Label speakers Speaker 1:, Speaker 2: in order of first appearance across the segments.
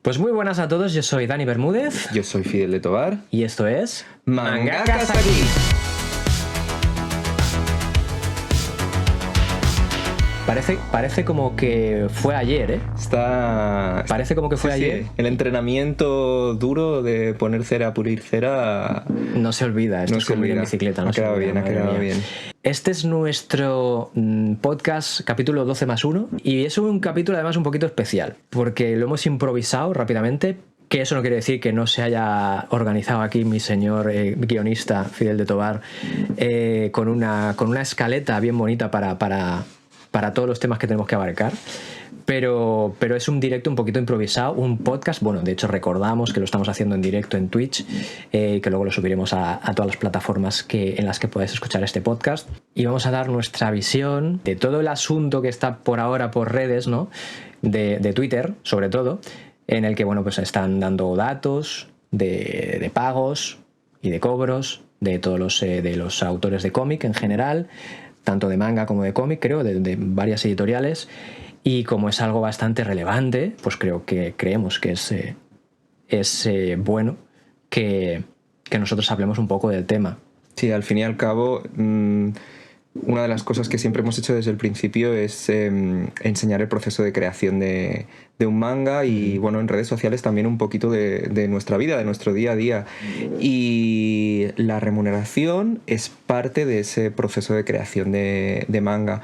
Speaker 1: Pues muy buenas a todos, yo soy Dani Bermúdez.
Speaker 2: Yo soy Fidel de Tobar.
Speaker 1: Y esto es...
Speaker 2: ¡Mangakas aquí!
Speaker 1: Parece como que fue ayer, ¿eh? Parece como que fue ayer.
Speaker 2: Sí. El entrenamiento duro de poner cera, pulir cera...
Speaker 1: No se olvida, esto
Speaker 2: no
Speaker 1: es
Speaker 2: se
Speaker 1: como ir en
Speaker 2: olvida.
Speaker 1: bicicleta.
Speaker 2: Ha quedado bien.
Speaker 1: Este es nuestro podcast, capítulo 12+1, y es un capítulo además un poquito especial, porque lo hemos improvisado rápidamente, que eso no quiere decir que no se haya organizado aquí mi señor guionista Fidel de Tobar con una escaleta bien bonita para todos los temas que tenemos que abarcar. Pero es un directo un poquito improvisado, un podcast. Bueno, de hecho recordamos que lo estamos haciendo en directo en Twitch, que luego lo subiremos a todas las plataformas en las que podáis escuchar este podcast. Y vamos a dar nuestra visión de todo el asunto que está por ahora por redes, ¿no? De Twitter, sobre todo, en el que bueno, pues están dando datos de pagos y de cobros de todos de los autores de cómic en general, tanto de manga como de cómic, creo, de varias editoriales. Y como es algo bastante relevante, pues creemos que es bueno que nosotros hablemos un poco del tema.
Speaker 2: Sí, al fin y al cabo, una de las cosas que siempre hemos hecho desde el principio es enseñar el proceso de creación de un manga y, bueno, en redes sociales también un poquito de nuestra vida, de nuestro día a día. Y la remuneración es parte de ese proceso de creación de manga.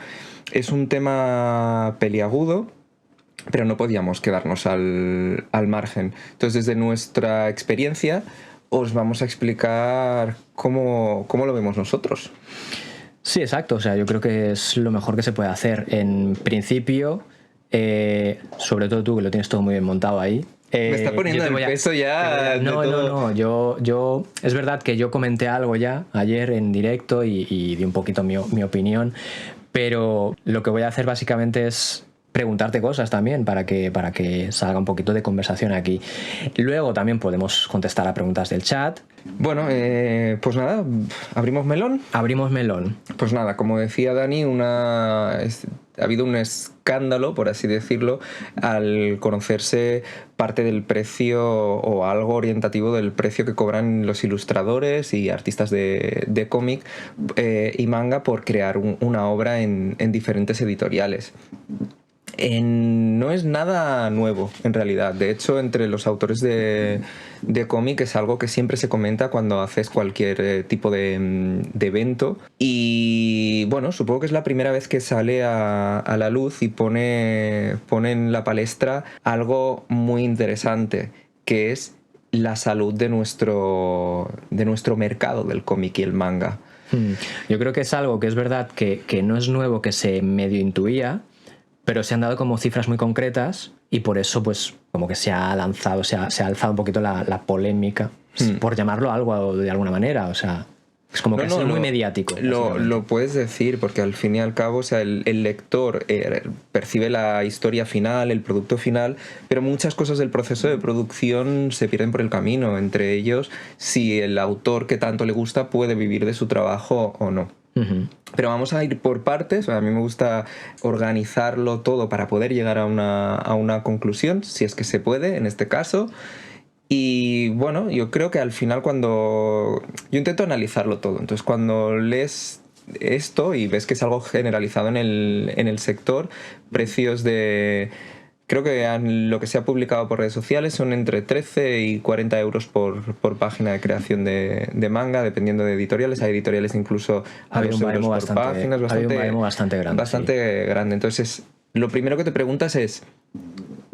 Speaker 2: Es un tema peliagudo, pero no podíamos quedarnos al margen. Entonces, desde nuestra experiencia, os vamos a explicar cómo lo vemos nosotros.
Speaker 1: Sí, exacto. O sea, yo creo que es lo mejor que se puede hacer. En principio, sobre todo tú, que lo tienes todo muy bien montado ahí.
Speaker 2: Me está poniendo el peso ya.
Speaker 1: No. Yo es verdad que yo comenté algo ya ayer en directo y di un poquito mi opinión, pero lo que voy a hacer básicamente es preguntarte cosas también para que salga un poquito de conversación aquí. Luego también podemos contestar a preguntas del chat.
Speaker 2: Bueno, pues nada, ¿abrimos melón?
Speaker 1: Abrimos melón.
Speaker 2: Pues nada, como decía Dani, ha habido un escándalo, por así decirlo, al conocerse parte del precio o algo orientativo del precio que cobran los ilustradores y artistas de cómic y manga por crear una obra en diferentes editoriales. No es nada nuevo, en realidad. De hecho, entre los autores de cómic es algo que siempre se comenta cuando haces cualquier tipo de evento. Y bueno, supongo que es la primera vez que sale a la luz y pone en la palestra algo muy interesante, que es la salud de nuestro mercado del cómic y el manga.
Speaker 1: Yo creo que es algo que es verdad que no es nuevo, que se medio intuía, pero se han dado como cifras muy concretas y por eso pues como que se ha lanzado, se ha alzado un poquito la polémica, por llamarlo algo de alguna manera, o sea, es como que ha sido muy mediático.
Speaker 2: Lo puedes decir, porque al fin y al cabo, o sea, el lector percibe la historia final, el producto final, pero muchas cosas del proceso de producción se pierden por el camino, entre ellos si el autor que tanto le gusta puede vivir de su trabajo o no.
Speaker 1: Uh-huh.
Speaker 2: Pero vamos a ir por partes. A mí me gusta organizarlo todo para poder llegar a una conclusión, si es que se puede en este caso. Y bueno, yo creo que al final yo intento analizarlo todo. Entonces cuando lees esto y ves que es algo generalizado en el sector, precios creo que lo que se ha publicado por redes sociales son entre 13 y 40 euros por página de creación de manga, dependiendo de editoriales. Hay editoriales incluso a 2 euros por página.
Speaker 1: Hay un baremo bastante grande.
Speaker 2: Bastante grande. Entonces, lo primero que te preguntas es,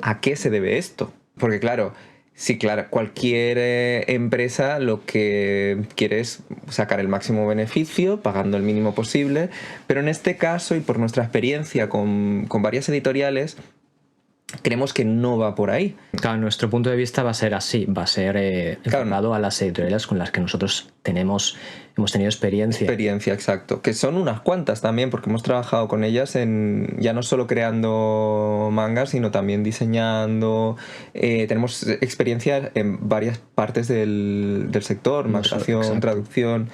Speaker 2: ¿a qué se debe esto? Porque claro, cualquier empresa lo que quiere es sacar el máximo beneficio, pagando el mínimo posible, pero en este caso, y por nuestra experiencia con varias editoriales, creemos que no va por ahí.
Speaker 1: Claro, nuestro punto de vista va a ser así, va a ser enfocado a las editoriales con las que nosotros hemos tenido experiencia.
Speaker 2: Experiencia, exacto. Que son unas cuantas también, porque hemos trabajado con ellas ya no solo creando mangas, sino también diseñando. Tenemos experiencia en varias partes del sector, maquetación, traducción.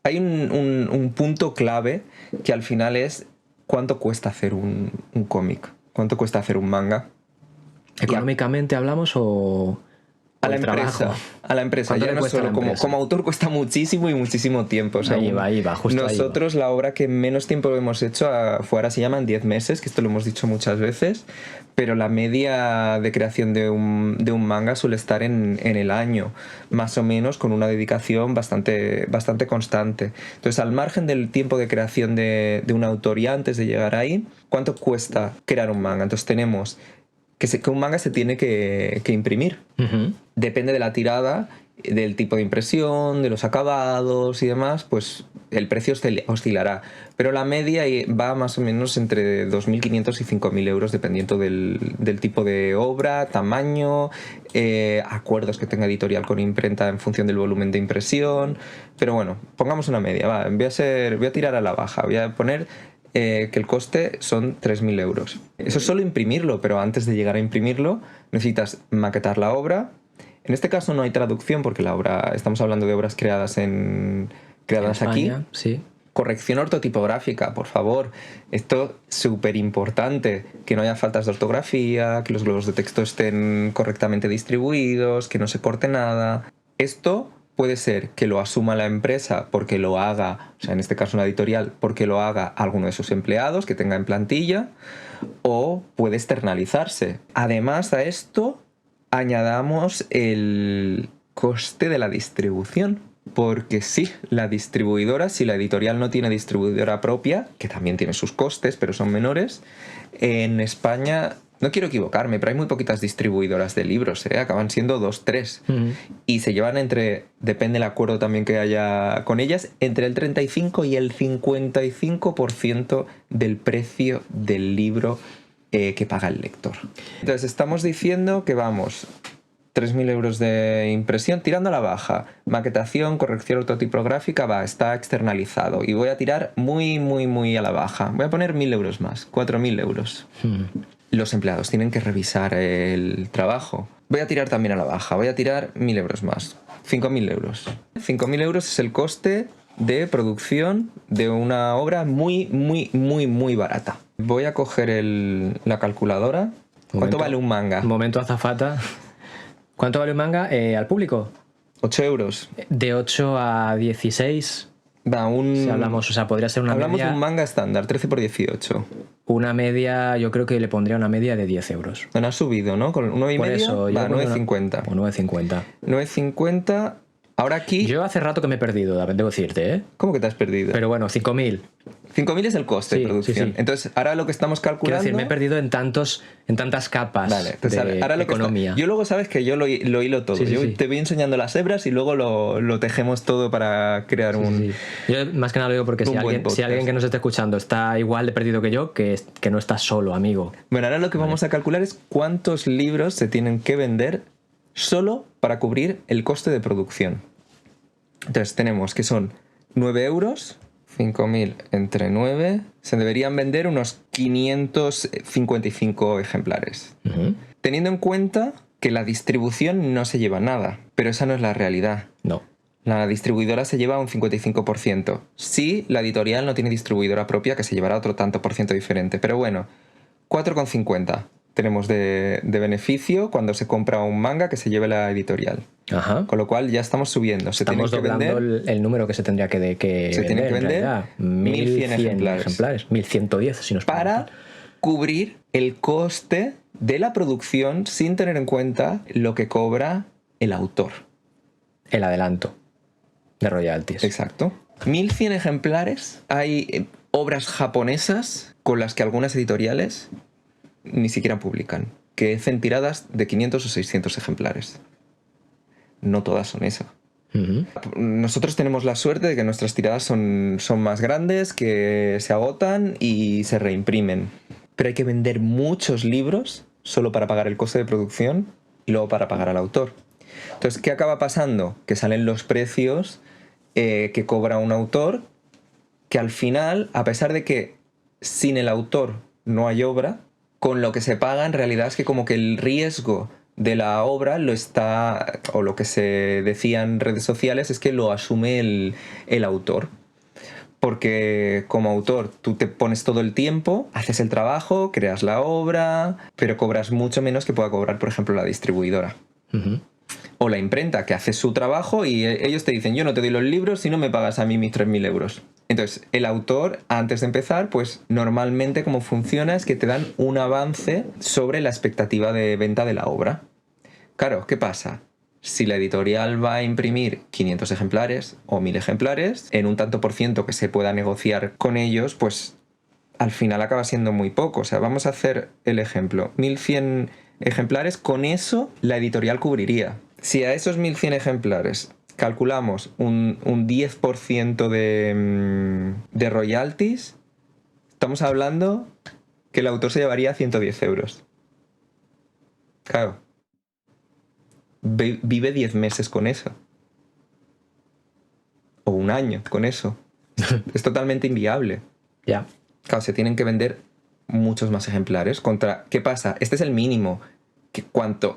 Speaker 2: Hay un punto clave que al final es cuánto cuesta hacer un cómic. ¿Cuánto cuesta hacer un manga?
Speaker 1: ¿Económicamente hablamos o
Speaker 2: a la
Speaker 1: el
Speaker 2: empresa?
Speaker 1: trabajo?
Speaker 2: A la empresa.
Speaker 1: ¿Cuánto
Speaker 2: Ya
Speaker 1: le
Speaker 2: no
Speaker 1: cuesta a la
Speaker 2: solo como,
Speaker 1: empresa?
Speaker 2: como autor cuesta muchísimo y muchísimo tiempo. O sea,
Speaker 1: Ahí va, justo ahí va.
Speaker 2: nosotros la obra que menos tiempo hemos hecho fue, ahora se llaman 10 meses, que esto lo hemos dicho muchas veces, pero la media de creación de un manga suele estar en el año, más o menos, con una dedicación bastante constante. Entonces, al margen del tiempo de creación de una autoría antes de llegar ahí, ¿cuánto cuesta crear un manga? Entonces tenemos que un manga se tiene que imprimir.
Speaker 1: Ujú.
Speaker 2: Depende de la tirada, del tipo de impresión, de los acabados y demás, pues el precio oscilará. Pero la media va más o menos entre 2.500 y 5.000 euros, dependiendo del tipo de obra, tamaño, acuerdos que tenga editorial con imprenta en función del volumen de impresión. Pero bueno, pongamos una media. Va. Voy a tirar a la baja. Voy a poner que el coste son 3.000 euros. Eso es solo imprimirlo, pero antes de llegar a imprimirlo necesitas maquetar la obra. En este caso no hay traducción porque la obra, estamos hablando de obras creadas
Speaker 1: En
Speaker 2: aquí.
Speaker 1: España, sí.
Speaker 2: Corrección ortotipográfica, por favor. Esto es súper importante, que no haya faltas de ortografía, que los globos de texto estén correctamente distribuidos, que no se corte nada. Esto puede ser que lo asuma la empresa porque lo haga, o sea, en este caso una editorial, porque lo haga alguno de sus empleados que tenga en plantilla, o puede externalizarse. Además a esto, añadamos el coste de la distribución. Porque sí, la distribuidora, si la editorial no tiene distribuidora propia, que también tiene sus costes, pero son menores, en España, no quiero equivocarme, pero hay muy poquitas distribuidoras de libros, acaban siendo 2, 3. Y se llevan depende del acuerdo también que haya con ellas, entre el 35 y el 55% del precio del libro que paga el lector. Entonces estamos diciendo que vamos 3.000 euros de impresión, tirando a la baja. Maquetación, corrección ortotipográfica, está externalizado. Y voy a tirar muy, muy, muy a la baja. Voy a poner 1.000 euros más, 4.000 euros. Los empleados tienen que revisar el trabajo. Voy a tirar también a la baja, voy a tirar 1.000 euros más, 5.000 euros. 5.000 euros es el coste de producción de una obra muy, muy, muy, muy barata. Voy a coger la calculadora. ¿Cuánto vale un manga?
Speaker 1: Momento azafata. ¿Cuánto vale un manga al público?
Speaker 2: 8 euros.
Speaker 1: De 8 a 16. Si hablamos, o sea, podría ser una
Speaker 2: hablamos
Speaker 1: media.
Speaker 2: De un manga estándar, 13 por 18.
Speaker 1: Una media, yo creo que le pondría una media de 10 euros.
Speaker 2: No ha subido, ¿no? Con 9,5.
Speaker 1: Por eso,
Speaker 2: va, 9,50.
Speaker 1: Pues 9,50.
Speaker 2: 9,50. Ahora aquí.
Speaker 1: Yo hace rato que me he perdido, debo decirte, ¿eh?
Speaker 2: ¿Cómo que te has perdido?
Speaker 1: Pero bueno, 5.000.
Speaker 2: 5.000 es el coste de producción.
Speaker 1: Sí.
Speaker 2: Entonces, ahora lo que estamos calculando.
Speaker 1: Quiero decir, me he perdido en tantas capas de
Speaker 2: ahora
Speaker 1: economía.
Speaker 2: Yo luego sabes que yo lo hilo todo. Yo te voy enseñando las hebras y luego lo tejemos todo para crear un.
Speaker 1: Yo más que nada lo digo porque si alguien que nos esté escuchando está igual de perdido que yo, que no está solo, amigo.
Speaker 2: Bueno, ahora lo que vamos a calcular es cuántos libros se tienen que vender solo para cubrir el coste de producción. Entonces tenemos que son 9 euros, 5.000 entre 9, se deberían vender unos 555 ejemplares. Teniendo en cuenta que la distribución no se lleva nada, pero esa no es la realidad.
Speaker 1: No.
Speaker 2: La distribuidora se lleva un 55%. Sí, la editorial no tiene distribuidora propia, que se llevará otro tanto por ciento diferente. Pero bueno, 4,50 tenemos de beneficio cuando se compra un manga que se lleve la editorial.
Speaker 1: Ajá.
Speaker 2: Con lo cual ya estamos subiendo.
Speaker 1: Estamos doblando el número que se tendría que vender.
Speaker 2: Se tiene que vender 1.100 ejemplares.
Speaker 1: 1.110 si nos
Speaker 2: para cubrir el coste de la producción sin tener en cuenta lo que cobra el autor.
Speaker 1: El adelanto de royalties.
Speaker 2: Exacto. 1.100 ejemplares. Hay obras japonesas con las que algunas editoriales ni siquiera publican, que hacen tiradas de 500 o 600 ejemplares. No todas son eso. Nosotros tenemos la suerte de que nuestras tiradas son más grandes, que se agotan y se reimprimen. Pero hay que vender muchos libros solo para pagar el coste de producción y luego para pagar al autor. Entonces, ¿qué acaba pasando? Que salen los precios que cobra un autor, que al final, a pesar de que sin el autor no hay obra, con lo que se paga en realidad es que como que el riesgo de la obra o lo que se decía en redes sociales es que lo asume el autor. porque como autor tú te pones todo el tiempo, haces el trabajo, creas la obra, pero cobras mucho menos que pueda cobrar, por ejemplo, la distribuidora.
Speaker 1: Ujú.
Speaker 2: O la imprenta, que hace su trabajo y ellos te dicen, yo no te doy los libros si no me pagas a mí mis 3.000 euros. Entonces, el autor, antes de empezar, pues normalmente como funciona es que te dan un avance sobre la expectativa de venta de la obra. Claro, ¿qué pasa? Si la editorial va a imprimir 500 ejemplares o 1.000 ejemplares, en un tanto por ciento que se pueda negociar con ellos, pues al final acaba siendo muy poco. O sea, vamos a hacer el ejemplo. 1.100 ejemplares, con eso la editorial cubriría. Si a esos 1.100 ejemplares calculamos un 10% de royalties, estamos hablando que el autor se llevaría 110 euros. Claro. Vive 10 meses con eso. O un año con eso. Es totalmente inviable.
Speaker 1: Ya.
Speaker 2: Claro, se tienen que vender muchos más ejemplares. ¿Qué pasa? Este es el mínimo.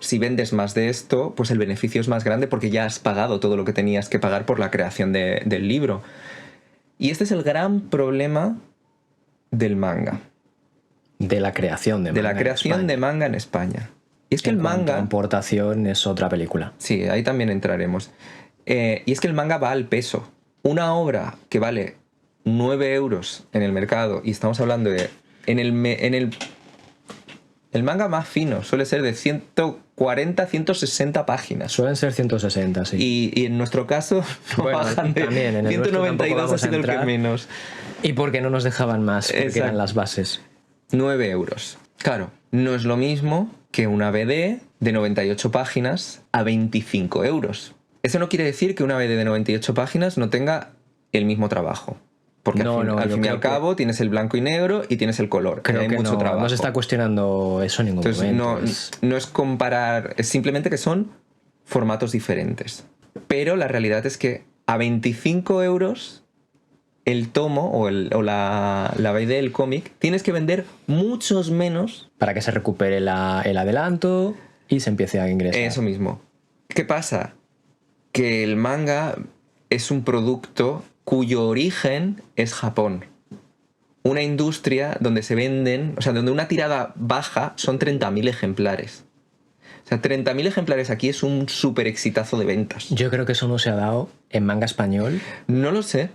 Speaker 2: Si vendes más de esto, pues el beneficio es más grande porque ya has pagado todo lo que tenías que pagar por la creación del libro. Y este es el gran problema del manga.
Speaker 1: De la creación de manga.
Speaker 2: De la creación de manga en España. Y es que el manga...
Speaker 1: La importación es otra película.
Speaker 2: Sí, ahí también entraremos. Y es que el manga va al peso. Una obra que vale 9 euros en el mercado, y estamos hablando de... El manga más fino suele ser de 140, 160 páginas.
Speaker 1: Suelen ser 160, sí.
Speaker 2: Y en nuestro caso no
Speaker 1: Bueno,
Speaker 2: bajan de
Speaker 1: también, en el
Speaker 2: 192 ha sido el que menos.
Speaker 1: Y porque no nos dejaban más, porque
Speaker 2: Exacto.
Speaker 1: eran las bases.
Speaker 2: 9 euros. Claro, no es lo mismo que una BD de 98 páginas a 25 euros. Eso no quiere decir que una BD de 98 páginas no tenga el mismo trabajo. Porque al fin y al cabo tienes el blanco y negro y tienes el color.
Speaker 1: Creo
Speaker 2: hay
Speaker 1: que
Speaker 2: mucho trabajo.
Speaker 1: No se está cuestionando eso en ningún
Speaker 2: Entonces,
Speaker 1: momento.
Speaker 2: No es comparar, es simplemente que son formatos diferentes. Pero la realidad es que a 25 euros el tomo o la BD del cómic tienes que vender muchos menos.
Speaker 1: Para que se recupere el adelanto y se empiece a ingresar.
Speaker 2: Eso mismo. ¿Qué pasa? Que el manga es un producto cuyo origen es Japón. Una industria donde se venden, o sea, donde una tirada baja son 30.000 ejemplares. O sea, 30.000 ejemplares aquí es un súper exitazo de ventas.
Speaker 1: Yo creo que eso no se ha dado en manga español.
Speaker 2: No lo sé.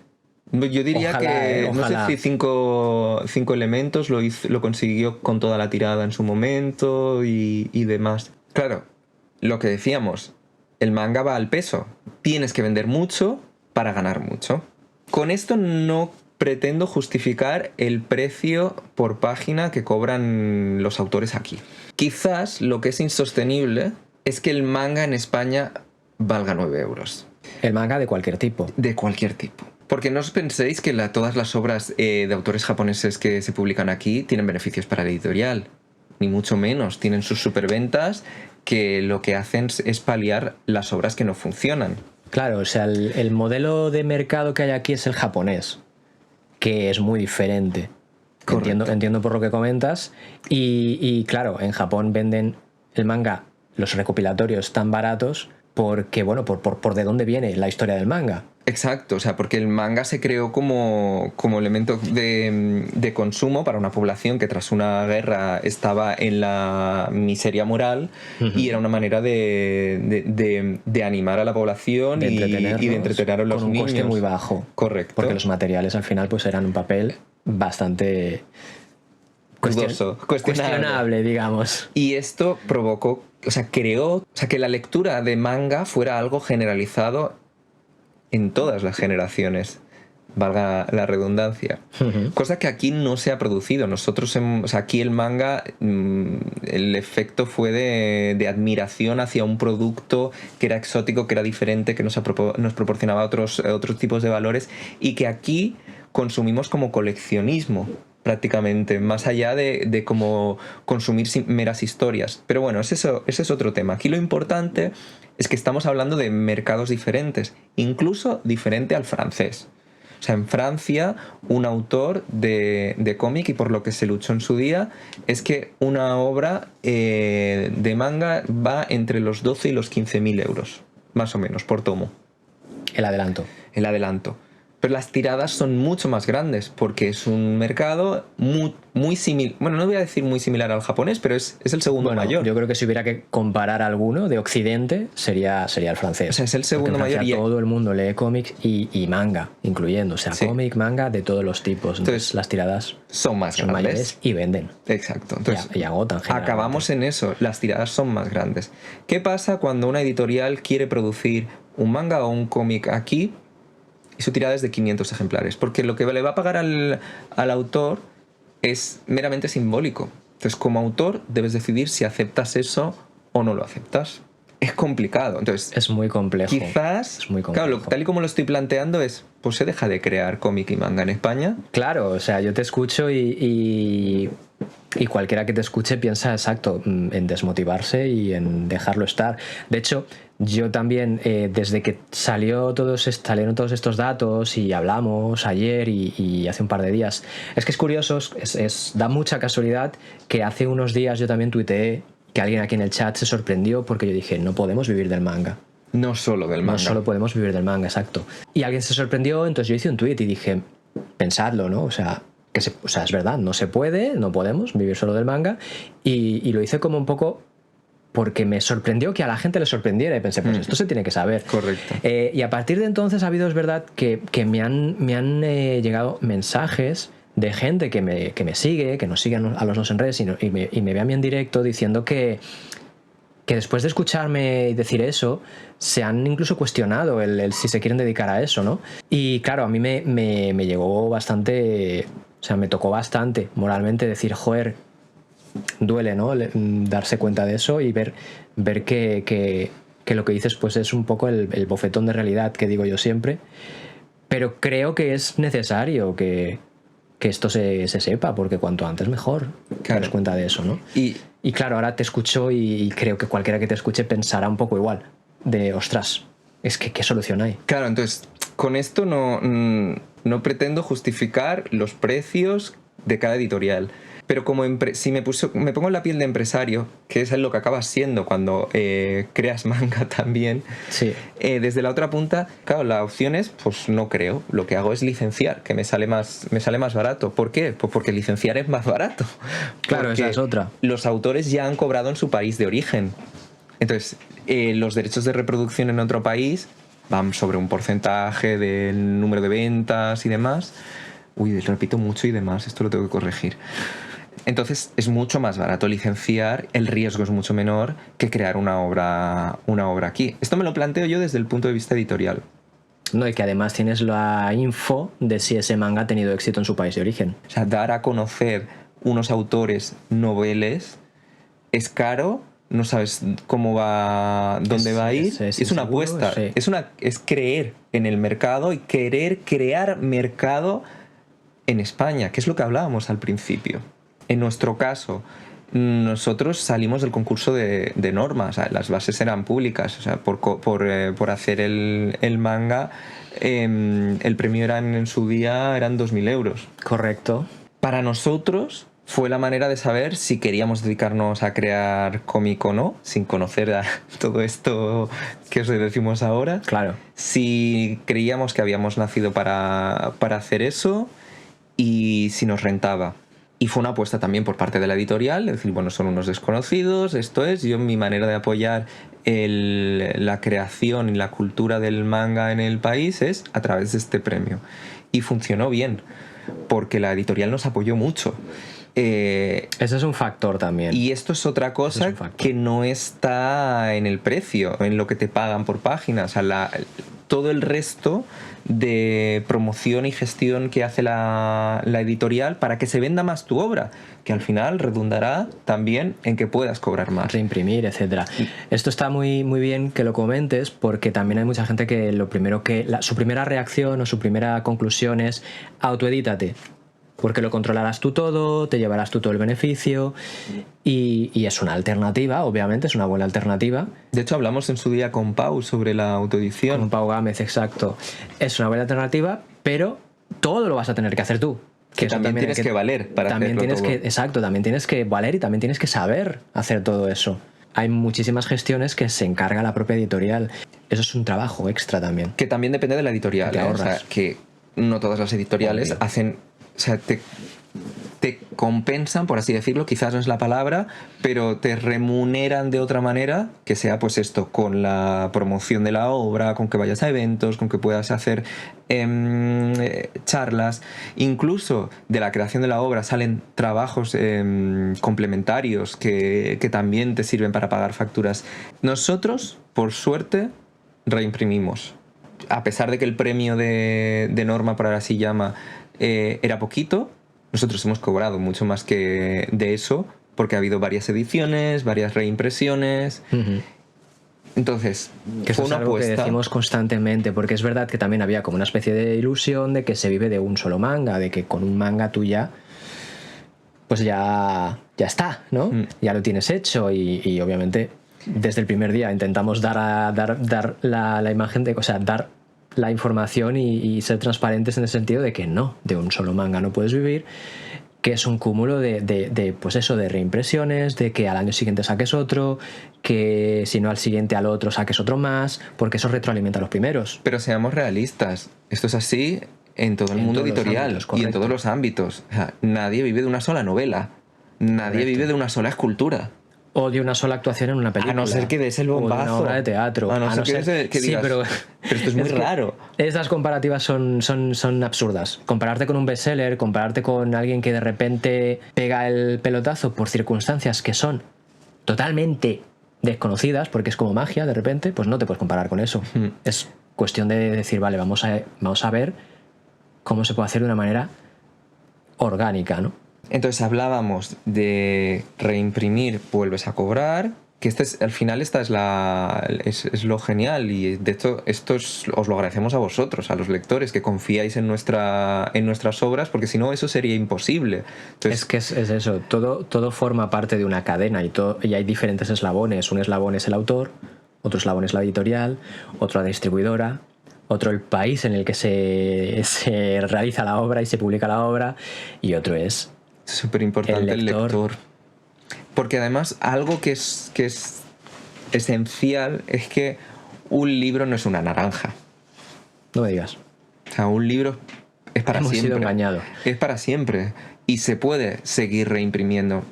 Speaker 2: Yo diría que,
Speaker 1: ojalá.
Speaker 2: No sé si cinco elementos lo consiguió con toda la tirada en su momento y demás. Claro, lo que decíamos, el manga va al peso. Tienes que vender mucho para ganar mucho. Con esto no pretendo justificar el precio por página que cobran los autores aquí. Quizás lo que es insostenible es que el manga en España valga 9 euros.
Speaker 1: El manga de cualquier tipo.
Speaker 2: De cualquier tipo. Porque no os penséis que todas las obras de autores japoneses que se publican aquí tienen beneficios para la editorial. Ni mucho menos. Tienen sus superventas que lo que hacen es paliar las obras que no funcionan.
Speaker 1: Claro, o sea, el modelo de mercado que hay aquí es el japonés, que es muy diferente. Entiendo por lo que comentas. Y claro, en Japón venden el manga, los recopilatorios tan baratos porque, bueno, por de dónde viene la historia del manga.
Speaker 2: Exacto, o sea, porque el manga se creó como elemento de consumo para una población que tras una guerra estaba en la miseria moral. Uh-huh. Y era una manera de animar a la población y de entretener a los niños.
Speaker 1: Con un coste muy bajo.
Speaker 2: Correcto.
Speaker 1: Porque los materiales al final pues eran un papel bastante cuestionable, digamos.
Speaker 2: Y esto provocó, creó que la lectura de manga fuera algo generalizado en todas las generaciones, valga la redundancia. Uh-huh. Cosa que aquí no se ha producido. Nosotros, aquí el manga, el efecto fue de admiración hacia un producto que era exótico, que era diferente, que nos proporcionaba otros tipos de valores y que aquí consumimos como coleccionismo prácticamente, más allá de como consumir meras historias. Pero bueno, ese es otro tema. Aquí lo importante es que estamos hablando de mercados diferentes, incluso diferente al francés. O sea, en Francia, un autor de cómic, y por lo que se luchó en su día, es que una obra de manga va entre los 12 y los 15.000 euros, más o menos, por tomo.
Speaker 1: El adelanto.
Speaker 2: El adelanto. Pero las tiradas son mucho más grandes porque es un mercado muy similar. Bueno, no voy a decir muy similar al japonés, pero es el segundo mayor.
Speaker 1: Yo creo que si hubiera que comparar alguno de Occidente sería el francés.
Speaker 2: O sea, es el segundo
Speaker 1: mayor.
Speaker 2: Y
Speaker 1: todo el mundo lee cómics y manga, incluyendo. O sea, cómic, manga de todos los tipos. Entonces las tiradas
Speaker 2: son mayores
Speaker 1: y venden.
Speaker 2: Exacto. Entonces,
Speaker 1: y agotan.
Speaker 2: Acabamos en eso. Las tiradas son más grandes. ¿Qué pasa cuando una editorial quiere producir un manga o un cómic aquí y su tirada es de 500 ejemplares? Porque lo que le va a pagar al autor es meramente simbólico. Entonces, como autor, debes decidir si aceptas eso o no lo aceptas. Es complicado. Entonces,
Speaker 1: es muy complejo.
Speaker 2: Quizás,
Speaker 1: es muy complejo.
Speaker 2: Claro, tal y como lo estoy planteando pues se deja de crear cómic y manga en España.
Speaker 1: Claro, o sea, yo te escucho y cualquiera que te escuche piensa exacto en desmotivarse y en dejarlo estar. De hecho, yo también, desde que salieron todos estos datos y hablamos ayer y hace un par de días, es que es curioso, da mucha casualidad que hace unos días yo también tuiteé que alguien aquí en el chat se sorprendió porque yo dije, no podemos vivir del manga.
Speaker 2: No solo del manga.
Speaker 1: No solo podemos vivir del manga, exacto. Y alguien se sorprendió, entonces yo hice un tuit y dije, pensadlo, ¿no? O sea, es verdad, no se puede, no podemos vivir solo del manga. Y lo hice como un poco porque me sorprendió que a la gente le sorprendiera y pensé, pues esto se tiene que saber.
Speaker 2: Correcto.
Speaker 1: Y a partir de entonces ha habido, es verdad, que me han llegado mensajes de gente que me sigue, que nos sigue a los dos en redes y me ve a mí en directo diciendo que después de escucharme decir eso, se han incluso cuestionado el si se quieren dedicar a eso, ¿no? Y claro, a mí me llegó bastante, o sea, me tocó bastante moralmente decir, joder, duele, ¿no? Darse cuenta de eso y ver que lo que dices pues es un poco el bofetón de realidad que digo yo siempre, pero creo que es necesario que esto se sepa, porque cuanto antes mejor. Claro. Te das cuenta de eso, ¿no? Y claro, ahora te escucho y creo que cualquiera que te escuche pensará un poco igual, de ostras, es que ¿qué solución hay?
Speaker 2: Claro, entonces, con esto no pretendo justificar los precios de cada editorial. Pero como si me pongo en la piel de empresario, que es lo que acabas siendo cuando creas manga también,
Speaker 1: sí.
Speaker 2: Desde la otra punta, claro, la opción es, pues no creo. Lo que hago es licenciar, que me sale más barato. ¿Por qué? Pues porque licenciar es más barato.
Speaker 1: Claro, esa es otra.
Speaker 2: Los autores ya han cobrado en su país de origen. Entonces, los derechos de reproducción en otro país van sobre un porcentaje del número de ventas y demás. Uy, repito mucho y demás, esto lo tengo que corregir. Entonces es mucho más barato licenciar, el riesgo es mucho menor que crear una obra aquí. Esto me lo planteo yo desde el punto de vista editorial.
Speaker 1: No, y que además tienes la info de si ese manga ha tenido éxito en su país de origen.
Speaker 2: O sea, dar a conocer unos autores noveles es caro, no sabes cómo va, dónde va a ir. Es una apuesta, sí. Es creer en el mercado y querer crear mercado en España, que es lo que hablábamos al principio. En nuestro caso, nosotros salimos del concurso de normas, o sea, las bases eran públicas, o sea, por hacer el manga, el premio en su día eran 2.000 euros.
Speaker 1: Correcto.
Speaker 2: Para nosotros fue la manera de saber si queríamos dedicarnos a crear cómic o no, sin conocer a todo esto que os decimos ahora.
Speaker 1: Claro.
Speaker 2: Si creíamos que habíamos nacido para hacer eso y si nos rentaba. Y fue una apuesta también por parte de la editorial, es decir, bueno, son unos desconocidos, esto es, yo mi manera de apoyar la creación y la cultura del manga en el país es a través de este premio. Y funcionó bien, porque la editorial nos apoyó mucho.
Speaker 1: Ese es un factor también.
Speaker 2: Y esto es otra cosa que no está en el precio, en lo que te pagan por página. O sea, todo el resto de promoción y gestión que hace la editorial para que se venda más tu obra, que al final redundará también en que puedas cobrar más.
Speaker 1: Reimprimir, etcétera. Esto está muy, muy bien que lo comentes, porque también hay mucha gente que su primera reacción o su primera conclusión es autoedítate. Porque lo controlarás tú todo, te llevarás tú todo el beneficio y es una alternativa, obviamente, es una buena alternativa.
Speaker 2: De hecho, hablamos en su día con Pau sobre la autoedición.
Speaker 1: Con Pau Gámez, exacto. Es una buena alternativa, pero todo lo vas a tener que hacer tú.
Speaker 2: Que también tienes que valer para
Speaker 1: también
Speaker 2: hacerlo todo.
Speaker 1: Exacto, también tienes que valer y también tienes que saber hacer todo eso. Hay muchísimas gestiones que se encarga la propia editorial. Eso es un trabajo extra también.
Speaker 2: Que también depende de la editorial.
Speaker 1: Te ahorras.
Speaker 2: O sea, que no todas las editoriales
Speaker 1: Obvio.
Speaker 2: hacen, o sea, te compensan, por así decirlo, quizás no es la palabra, pero te remuneran de otra manera, que sea pues esto, con la promoción de la obra, con que vayas a eventos, con que puedas hacer charlas, incluso de la creación de la obra salen trabajos complementarios que también te sirven para pagar facturas. Nosotros, por suerte, reimprimimos. A pesar de que el premio de Norma, por ahora sí llama, era poquito, nosotros hemos cobrado mucho más que de eso, porque ha habido varias ediciones, varias reimpresiones.
Speaker 1: Uh-huh.
Speaker 2: Entonces,
Speaker 1: Que eso
Speaker 2: fue
Speaker 1: es
Speaker 2: una
Speaker 1: algo que
Speaker 2: apuesta.
Speaker 1: decimos constantemente, porque es verdad que también había como una especie de ilusión de que se vive de un solo manga, de que con un manga tú ya, pues ya está, ¿no? Ya lo tienes hecho y obviamente desde el primer día intentamos dar la imagen de, o sea, dar la información y ser transparentes en el sentido de que no, de un solo manga no puedes vivir, que es un cúmulo de pues eso, de reimpresiones, de que al año siguiente saques otro, que si no al siguiente al otro saques otro más, porque eso retroalimenta a los primeros.
Speaker 2: Pero seamos realistas, esto es así en todo el mundo editorial
Speaker 1: ámbitos,
Speaker 2: y en todos los ámbitos. O sea, nadie vive de una sola novela, nadie
Speaker 1: Correcto.
Speaker 2: vive de una sola escultura.
Speaker 1: O de una sola actuación en una película.
Speaker 2: A no ser que des el
Speaker 1: o de
Speaker 2: bombazo.
Speaker 1: una obra de teatro.
Speaker 2: A no ser que
Speaker 1: sí,
Speaker 2: digas,
Speaker 1: pero
Speaker 2: esto es muy
Speaker 1: que
Speaker 2: raro.
Speaker 1: Estas comparativas son absurdas. Compararte con un bestseller, compararte con alguien que de repente pega el pelotazo por circunstancias que son totalmente desconocidas, porque es como magia de repente, pues no te puedes comparar con eso. Es cuestión de decir, vale, vamos a ver cómo se puede hacer de una manera orgánica, ¿no?
Speaker 2: Entonces hablábamos de reimprimir, vuelves a cobrar, que al final esta es lo genial, y de hecho os lo agradecemos a vosotros, a los lectores, que confiáis en nuestras obras, porque si no eso sería imposible. Entonces,
Speaker 1: Es que es eso, todo forma parte de una cadena y hay diferentes eslabones. Un eslabón es el autor, otro eslabón es la editorial, otro la distribuidora, otro el país en el que se realiza la obra y se publica la obra, y otro es
Speaker 2: súper importante el lector. Porque además algo que es esencial es que un libro no es una naranja.
Speaker 1: No me digas.
Speaker 2: O sea, un libro es para
Speaker 1: Hemos
Speaker 2: siempre.
Speaker 1: sido engañados.
Speaker 2: Es para siempre. Y se puede seguir reimprimiendo.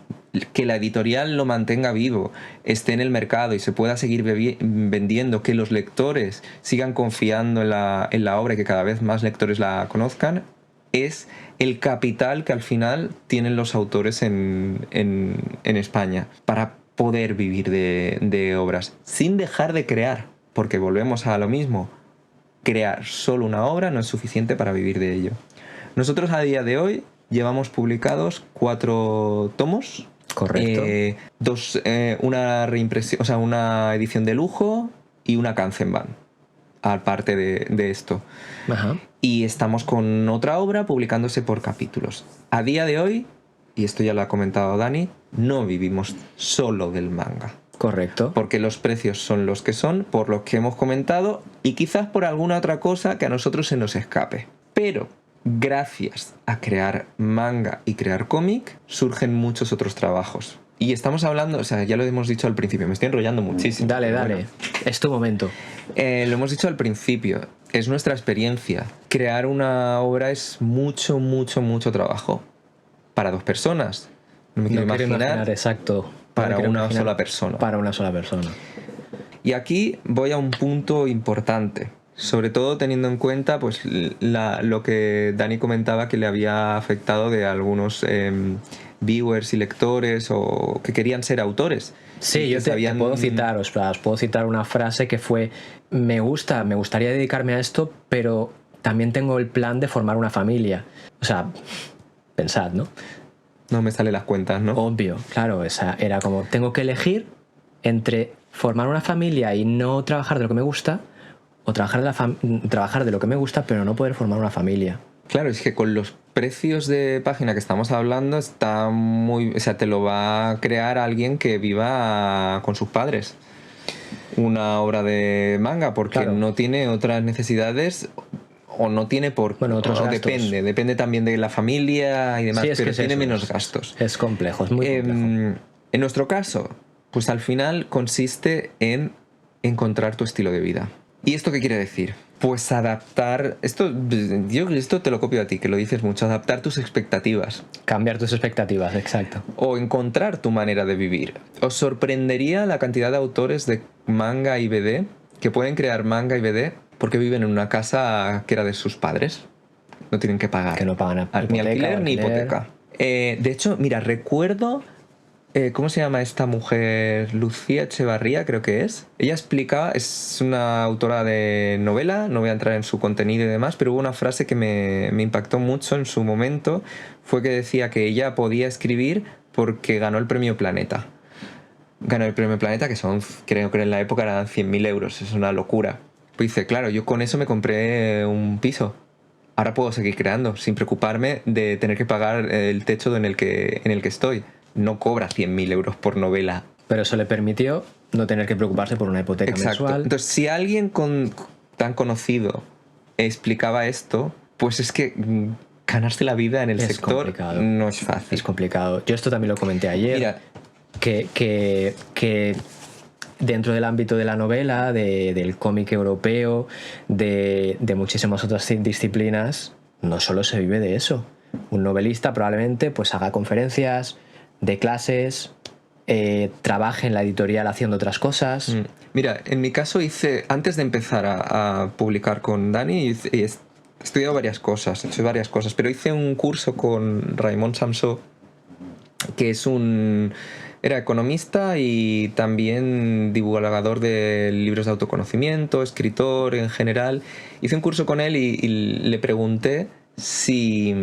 Speaker 2: Que la editorial lo mantenga vivo, esté en el mercado y se pueda seguir vendiendo, que los lectores sigan confiando en la obra y que cada vez más lectores la conozcan, es el capital que al final tienen los autores en España para poder vivir de obras, sin dejar de crear, porque volvemos a lo mismo, crear solo una obra no es suficiente para vivir de ello. Nosotros a día de hoy llevamos publicados 4 tomos.
Speaker 1: Correcto.
Speaker 2: Una reimpresión, o sea, una edición de lujo y una Kanzenban, aparte de esto.
Speaker 1: Ajá.
Speaker 2: Y estamos con otra obra publicándose por capítulos. A día de hoy, y esto ya lo ha comentado Dani, no vivimos solo del manga.
Speaker 1: Correcto.
Speaker 2: Porque los precios son los que son, por los que hemos comentado, y quizás por alguna otra cosa que a nosotros se nos escape. Pero gracias a crear manga y crear cómic, surgen muchos otros trabajos. Y estamos hablando, o sea, ya lo hemos dicho al principio, me estoy enrollando muchísimo.
Speaker 1: Dale,
Speaker 2: Bueno,
Speaker 1: es tu momento.
Speaker 2: lo hemos dicho al principio, es nuestra experiencia. Crear una obra es mucho, mucho, mucho trabajo. Para 2 personas. No me quiero imaginar
Speaker 1: exacto.
Speaker 2: para una sola persona.
Speaker 1: Para una sola persona.
Speaker 2: Y aquí voy a un punto importante. Sobre todo teniendo en cuenta pues lo que Dani comentaba que le había afectado de algunos viewers y lectores o que querían ser autores.
Speaker 1: Sí, yo te puedo citar, os puedo citar una frase que fue: me gustaría dedicarme a esto, pero también tengo el plan de formar una familia. O sea, pensad, ¿no?
Speaker 2: No me salen las cuentas, ¿no?
Speaker 1: Obvio, claro, esa era como, tengo que elegir entre formar una familia y no trabajar de lo que me gusta, o trabajar de lo que me gusta pero no poder formar una familia.
Speaker 2: Claro, es que con los precios de página que estamos hablando está muy... O sea, te lo va a crear alguien que viva con sus padres una obra de manga porque
Speaker 1: Claro.
Speaker 2: no tiene otras necesidades o no tiene por...
Speaker 1: Bueno, otros
Speaker 2: o
Speaker 1: gastos.
Speaker 2: Depende también de la familia y demás,
Speaker 1: Sí, es
Speaker 2: pero
Speaker 1: que es
Speaker 2: tiene
Speaker 1: eso,
Speaker 2: menos gastos.
Speaker 1: Es complejo, es muy complejo.
Speaker 2: En nuestro caso, pues al final consiste en encontrar tu estilo de vida. ¿Y esto qué quiere decir? Pues adaptar... Yo esto te lo copio a ti, que lo dices mucho. Adaptar tus expectativas.
Speaker 1: Cambiar tus expectativas, exacto.
Speaker 2: O encontrar tu manera de vivir. Os sorprendería la cantidad de autores de manga y BD que pueden crear manga y BD porque viven en una casa que era de sus padres. No tienen que pagar.
Speaker 1: Que no pagan
Speaker 2: ni alquiler ni hipoteca. De hecho, mira, recuerdo... ¿cómo se llama esta mujer? Lucía Echevarría, creo que es. Ella explicaba, es una autora de novela, no voy a entrar en su contenido y demás, pero hubo una frase que me impactó mucho en su momento, fue que decía que ella podía escribir porque ganó el premio Planeta. Ganó el premio Planeta, que son, creo que en la época eran 100.000 euros, es una locura. Pues dice, claro, yo con eso me compré un piso. Ahora puedo seguir creando sin preocuparme de tener que pagar el techo en el que estoy. No cobra 100.000 euros por novela.
Speaker 1: Pero eso le permitió no tener que preocuparse por una hipoteca mensual.
Speaker 2: Entonces, si alguien tan conocido explicaba esto, pues es que ganarse la vida en el sector
Speaker 1: complicado.
Speaker 2: No es fácil.
Speaker 1: Es complicado. Yo esto también lo comenté ayer.
Speaker 2: Mira,
Speaker 1: que dentro del ámbito de la novela, del cómic europeo, de muchísimas otras disciplinas, no solo se vive de eso. Un novelista probablemente pues haga conferencias, de clases, trabaje en la editorial haciendo otras cosas.
Speaker 2: Mira, en mi caso antes de empezar a publicar con Dani, he estudiado varias cosas, he hecho varias cosas, pero hice un curso con Raimon Samsó, que era economista y también divulgador de libros de autoconocimiento, escritor en general. Hice un curso con él y le pregunté si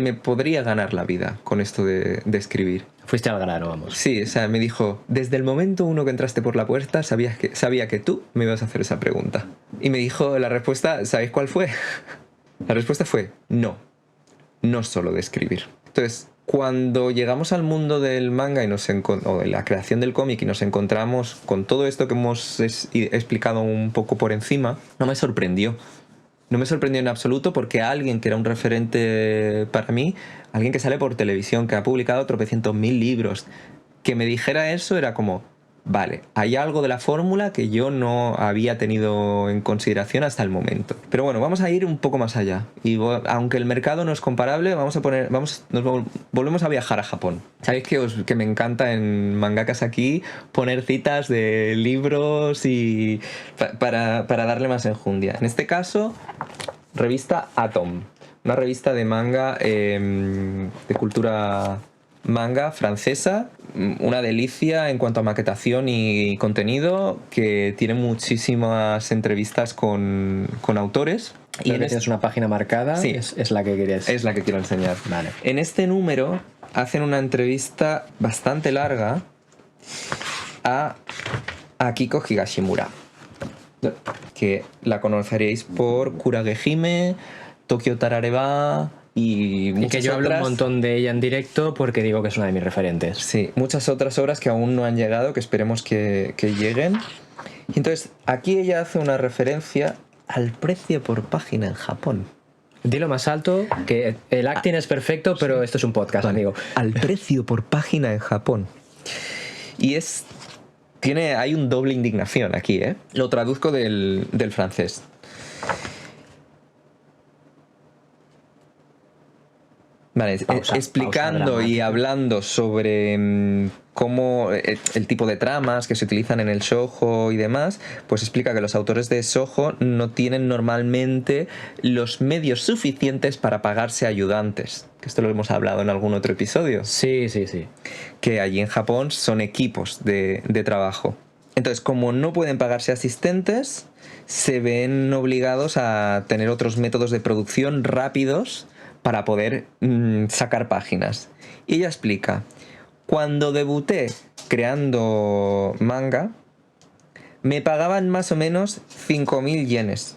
Speaker 2: me podría ganar la vida con esto de escribir.
Speaker 1: Fuiste al grano, vamos.
Speaker 2: Sí, o sea, me dijo, desde el momento uno que entraste por la puerta sabía que tú me ibas a hacer esa pregunta. Y me dijo la respuesta, ¿sabéis cuál fue? La respuesta fue, no solo de escribir. Entonces, cuando llegamos al mundo del manga o de la creación del cómic y nos encontramos con todo esto que hemos explicado un poco por encima, no me sorprendió. No me sorprendió en absoluto porque alguien que era un referente para mí, alguien que sale por televisión, que ha publicado tropecientos mil libros, que me dijera eso era como, vale, hay algo de la fórmula que yo no había tenido en consideración hasta el momento. Pero bueno, vamos a ir un poco más allá. Y aunque el mercado no es comparable, nos volvemos a viajar a Japón. Sabéis que me encanta en Mangakas aquí poner citas de libros y para darle más enjundia. En este caso, revista Atom, una revista de manga de cultura manga francesa, una delicia en cuanto a maquetación y contenido, que tiene muchísimas entrevistas con autores.
Speaker 1: Y tienes una página marcada,
Speaker 2: sí,
Speaker 1: es la que querías.
Speaker 2: Es la que quiero enseñar.
Speaker 1: Vale.
Speaker 2: En este número hacen una entrevista bastante larga a Akiko Higashimura, que la conoceréis por Kuragehime, Tokyo Tarareba y
Speaker 1: que yo hablo un montón de ella en directo porque digo que es una de mis referentes.
Speaker 2: Sí, muchas otras obras que aún no han llegado, que esperemos que lleguen. Y entonces, aquí ella hace una referencia al precio por página en Japón.
Speaker 1: Dilo más alto, que el acting es perfecto, pero esto es un podcast,
Speaker 2: vale,
Speaker 1: amigo.
Speaker 2: Al precio por página en Japón. Y hay un doble indignación aquí, ¿eh? Lo traduzco del francés. Vale, explicando y hablando sobre cómo el tipo de tramas que se utilizan en el shoujo y demás, pues explica que los autores de shoujo no tienen normalmente los medios suficientes para pagarse ayudantes. Que esto lo hemos hablado en algún otro episodio.
Speaker 1: Sí.
Speaker 2: Que allí en Japón son equipos de trabajo. Entonces, como no pueden pagarse asistentes, se ven obligados a tener otros métodos de producción rápidos para poder sacar páginas. Y ella explica, cuando debuté creando manga, me pagaban más o menos 5.000 yenes.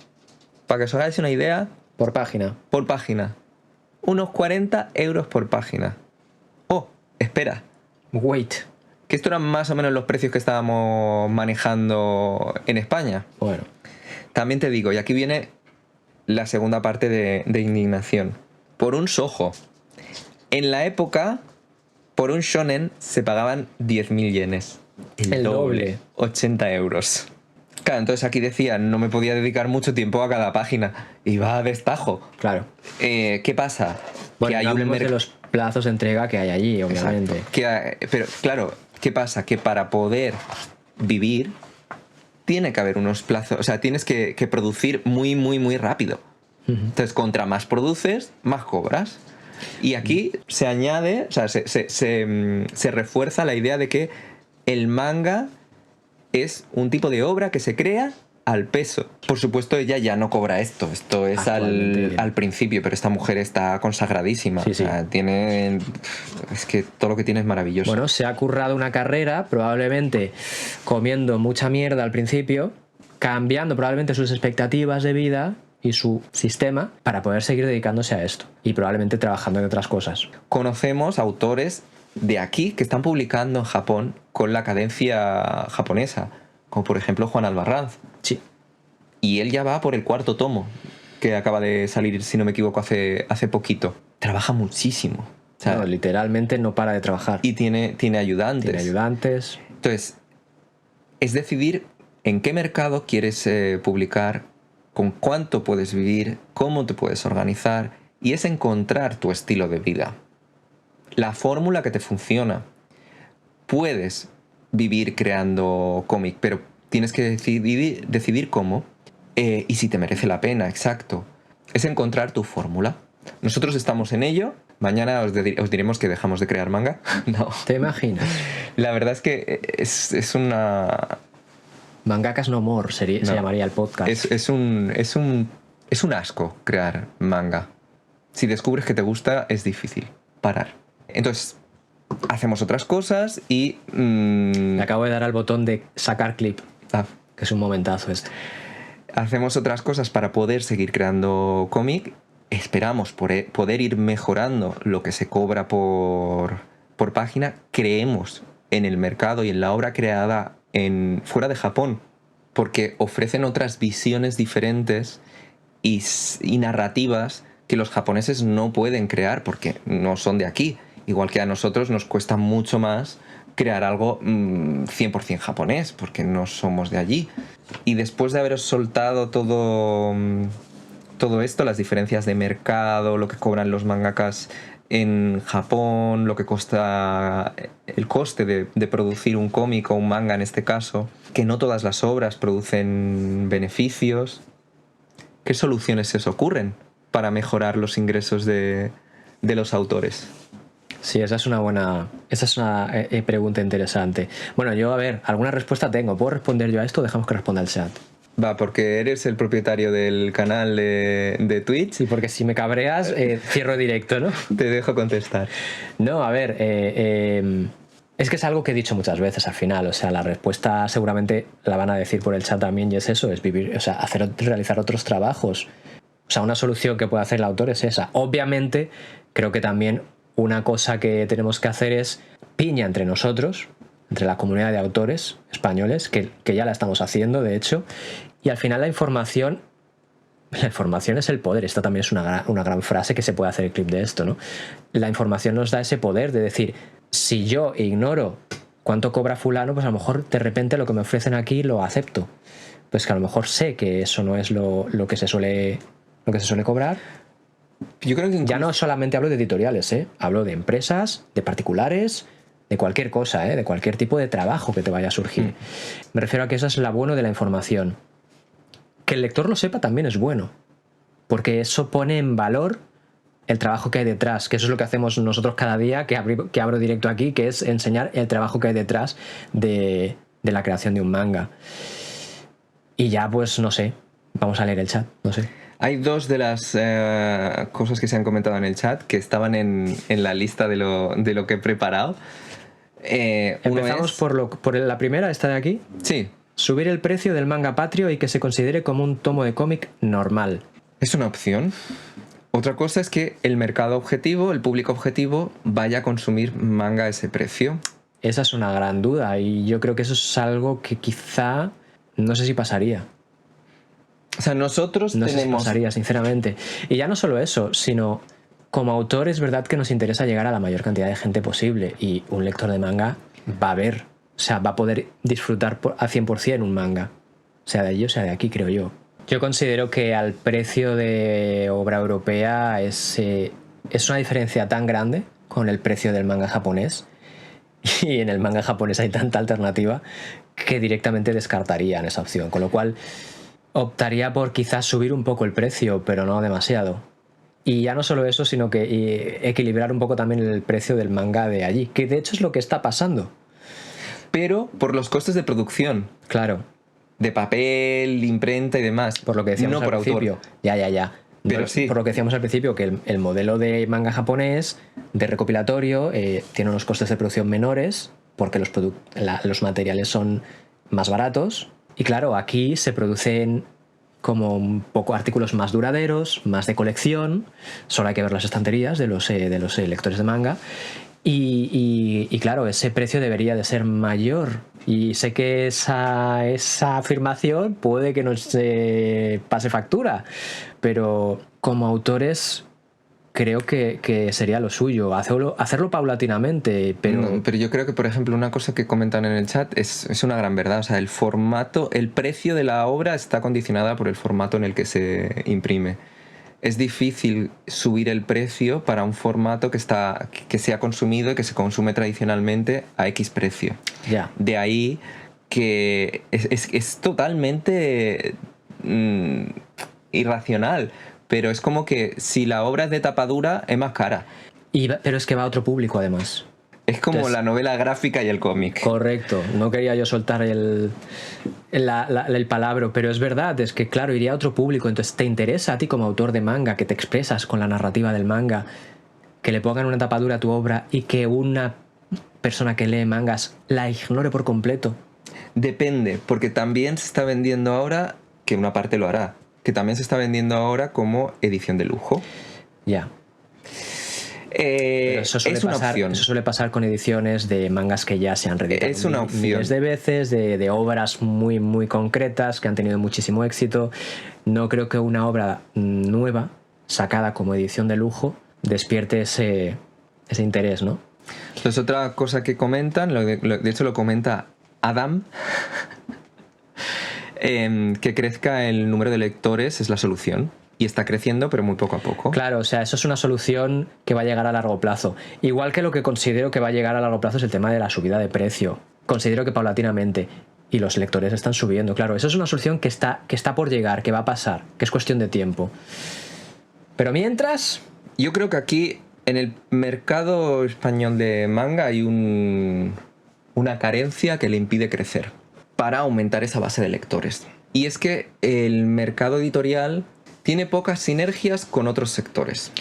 Speaker 2: Para que os hagáis una idea...
Speaker 1: Por página.
Speaker 2: Por página. Unos 40 euros por página. Oh, espera.
Speaker 1: Wait.
Speaker 2: Que esto eran más o menos los precios que estábamos manejando en España.
Speaker 1: Bueno.
Speaker 2: También te digo, y aquí viene la segunda parte de indignación. Por un shoujo. En la época, por un shonen se pagaban 10.000 yenes.
Speaker 1: El doble.
Speaker 2: 80 euros. Claro, entonces aquí decía, no me podía dedicar mucho tiempo a cada página. Iba a destajo.
Speaker 1: Claro.
Speaker 2: ¿Qué pasa?
Speaker 1: Bueno,
Speaker 2: Que hay
Speaker 1: no hablemos de los plazos de entrega que hay allí, obviamente.
Speaker 2: Pero claro, ¿qué pasa? Que para poder vivir tiene que haber unos plazos, o sea, tienes que producir muy, muy, muy rápido. Entonces, contra más produces, más cobras. Y aquí se añade, o sea, se refuerza la idea de que el manga es un tipo de obra que se crea al peso. Por supuesto, ella ya no cobra esto es al principio, pero esta mujer está consagradísima.
Speaker 1: Sí, sí.
Speaker 2: O sea, es que todo lo que tiene es maravilloso.
Speaker 1: Bueno, se ha currado una carrera, probablemente comiendo mucha mierda al principio, cambiando probablemente sus expectativas de vida y su sistema para poder seguir dedicándose a esto y probablemente trabajando en otras cosas.
Speaker 2: Conocemos autores de aquí que están publicando en Japón con la cadencia japonesa, como por ejemplo Juan Albarranz.
Speaker 1: Sí.
Speaker 2: Y él ya va por el 4º tomo, que acaba de salir, si no me equivoco, hace poquito. Trabaja muchísimo. O sea,
Speaker 1: No, literalmente no para de trabajar.
Speaker 2: Y tiene ayudantes.
Speaker 1: Tiene ayudantes.
Speaker 2: Entonces, es decidir en qué mercado quieres publicar, con cuánto puedes vivir, cómo te puedes organizar, y es encontrar tu estilo de vida. La fórmula que te funciona. Puedes vivir creando cómic, pero tienes que decidir cómo y si te merece la pena, exacto. Es encontrar tu fórmula. Nosotros estamos en ello. Mañana os diremos que dejamos de crear manga. No.
Speaker 1: ¿Te imaginas?
Speaker 2: La verdad es que es una...
Speaker 1: Mangakas no more se llamaría el podcast.
Speaker 2: Es un asco crear manga. Si descubres que te gusta, es difícil parar. Entonces, hacemos otras cosas y...
Speaker 1: Le acabo de dar al botón de sacar clip, que es un momentazo este.
Speaker 2: Hacemos otras cosas para poder seguir creando cómic. Esperamos poder ir mejorando lo que se cobra por página. Creemos en el mercado y en la obra creada fuera de Japón, porque ofrecen otras visiones diferentes y narrativas que los japoneses no pueden crear porque no son de aquí. Igual que a nosotros nos cuesta mucho más crear algo 100% japonés, porque no somos de allí. Y después de haber soltado todo esto, las diferencias de mercado, lo que cobran los mangakas en Japón, lo que cuesta el coste de producir un cómic o un manga en este caso, que no todas las obras producen beneficios. ¿Qué soluciones se os ocurren para mejorar los ingresos de los autores?
Speaker 1: Sí, esa es una pregunta interesante. Bueno, yo, a ver, alguna respuesta tengo. ¿Puedo responder yo a esto o dejamos que responda el chat?
Speaker 2: Va, porque eres el propietario del canal de Twitch.
Speaker 1: Sí, porque si me cabreas, cierro directo, ¿no?
Speaker 2: Te dejo contestar.
Speaker 1: No, a ver, es que es algo que he dicho muchas veces al final. O sea, la respuesta seguramente la van a decir por el chat también, y es eso, es vivir, o sea, realizar otros trabajos. O sea, una solución que puede hacer el autor es esa. Obviamente, creo que también una cosa que tenemos que hacer es piña entre nosotros, entre la comunidad de autores españoles, que ya la estamos haciendo, de hecho, y al final la información es el poder. Esta también es una gran frase que se puede hacer el clip de esto, ¿no? La información nos da ese poder de decir, si yo ignoro cuánto cobra fulano, pues a lo mejor de repente lo que me ofrecen aquí lo acepto. Pues que a lo mejor sé que eso no es lo que se suele cobrar.
Speaker 2: Yo creo que
Speaker 1: ya no solamente hablo de editoriales, hablo de empresas, de particulares, de cualquier cosa, de cualquier tipo de trabajo que te vaya a surgir. Me refiero a que eso es lo bueno de la información. Que el lector lo sepa también es bueno, porque eso pone en valor el trabajo que hay detrás, que eso es lo que hacemos nosotros cada día que abro directo aquí, que es enseñar el trabajo que hay detrás de la creación de un manga. Y ya, pues, no sé, vamos a leer el chat, no sé.
Speaker 2: Hay dos de las cosas que se han comentado en el chat que estaban en la lista de lo que he preparado.
Speaker 1: Empezamos por la primera, esta de aquí.
Speaker 2: Sí.
Speaker 1: Subir el precio del manga patrio y que se considere como un tomo de cómic normal.
Speaker 2: Es una opción. Otra cosa es que el mercado objetivo, el público objetivo, vaya a consumir manga a ese precio.
Speaker 1: Esa es una gran duda y yo creo que eso es algo que quizá no sé si pasaría.
Speaker 2: O sea, nosotros
Speaker 1: no
Speaker 2: tenemos...
Speaker 1: sé si pasaría, sinceramente. Y ya no solo eso, sino como autor es verdad que nos interesa llegar a la mayor cantidad de gente posible y un lector de manga va a ver, o sea, va a poder disfrutar al 100% un manga. sea de allí o sea de aquí, creo yo. Yo considero que al precio de obra europea es una diferencia tan grande con el precio del manga japonés, y en el manga japonés hay tanta alternativa que directamente descartarían esa opción, con lo cual optaría por quizás subir un poco el precio, pero no demasiado. Y ya no solo eso, sino que equilibrar un poco también el precio del manga de allí, que de hecho es lo que está pasando.
Speaker 2: Pero por los costes de producción.
Speaker 1: Claro.
Speaker 2: De papel, imprenta y demás.
Speaker 1: Por lo que decíamos al principio.
Speaker 2: Autor.
Speaker 1: Ya.
Speaker 2: Pero
Speaker 1: no,
Speaker 2: sí.
Speaker 1: Por lo que decíamos al principio, que el modelo de manga japonés, de recopilatorio, tiene unos costes de producción menores, porque los materiales son más baratos. Y claro, aquí se producen como un poco artículos más duraderos, más de colección. Solo hay que ver las estanterías de los lectores de manga. Y claro, ese precio debería de ser mayor. Y sé que esa afirmación puede que nos pase factura, pero como autores creo que sería lo suyo, hacerlo paulatinamente.
Speaker 2: Pero yo creo que, por ejemplo, una cosa que comentan en el chat es una gran verdad. O sea, el precio de la obra está condicionada por el formato en el que se imprime. Es difícil subir el precio para un formato que sea consumido y que se consume tradicionalmente a X precio.
Speaker 1: Ya.
Speaker 2: De ahí que es totalmente irracional, pero es como que si la obra es de tapa dura es más cara.
Speaker 1: Pero es que va a otro público además.
Speaker 2: Es como la novela gráfica y el cómic.
Speaker 1: Correcto, no quería yo soltar el palabra, pero es verdad, es que claro, iría a otro público. Entonces, ¿te interesa a ti como autor de manga, que te expresas con la narrativa del manga, que le pongan una tapadura a tu obra y que una persona que lee mangas la ignore por completo?
Speaker 2: Depende, porque también se está vendiendo ahora, que una parte lo hará, que también se está vendiendo ahora como edición de lujo.
Speaker 1: Ya.
Speaker 2: Pero
Speaker 1: eso suele
Speaker 2: es una opción.
Speaker 1: Eso suele pasar con ediciones de mangas que ya se han reeditado
Speaker 2: es una opción.
Speaker 1: miles de veces, de obras muy, muy concretas que han tenido muchísimo éxito. No creo que una obra nueva, sacada como edición de lujo, despierte ese interés, ¿no?
Speaker 2: Entonces, otra cosa que comentan, de hecho lo comenta Adam, que crezca el número de lectores es la solución. Y está creciendo, pero muy poco a poco.
Speaker 1: Claro, o sea, eso es una solución que va a llegar a largo plazo. Igual que lo que considero que va a llegar a largo plazo es el tema de la subida de precio. Considero que paulatinamente. Y los lectores están subiendo. Claro, eso es una solución que está por llegar, que va a pasar, que es cuestión de tiempo. Pero mientras...
Speaker 2: Yo creo que aquí, en el mercado español de manga, hay una carencia que le impide crecer para aumentar esa base de lectores. Y es que el mercado editorial tiene pocas sinergias con otros sectores.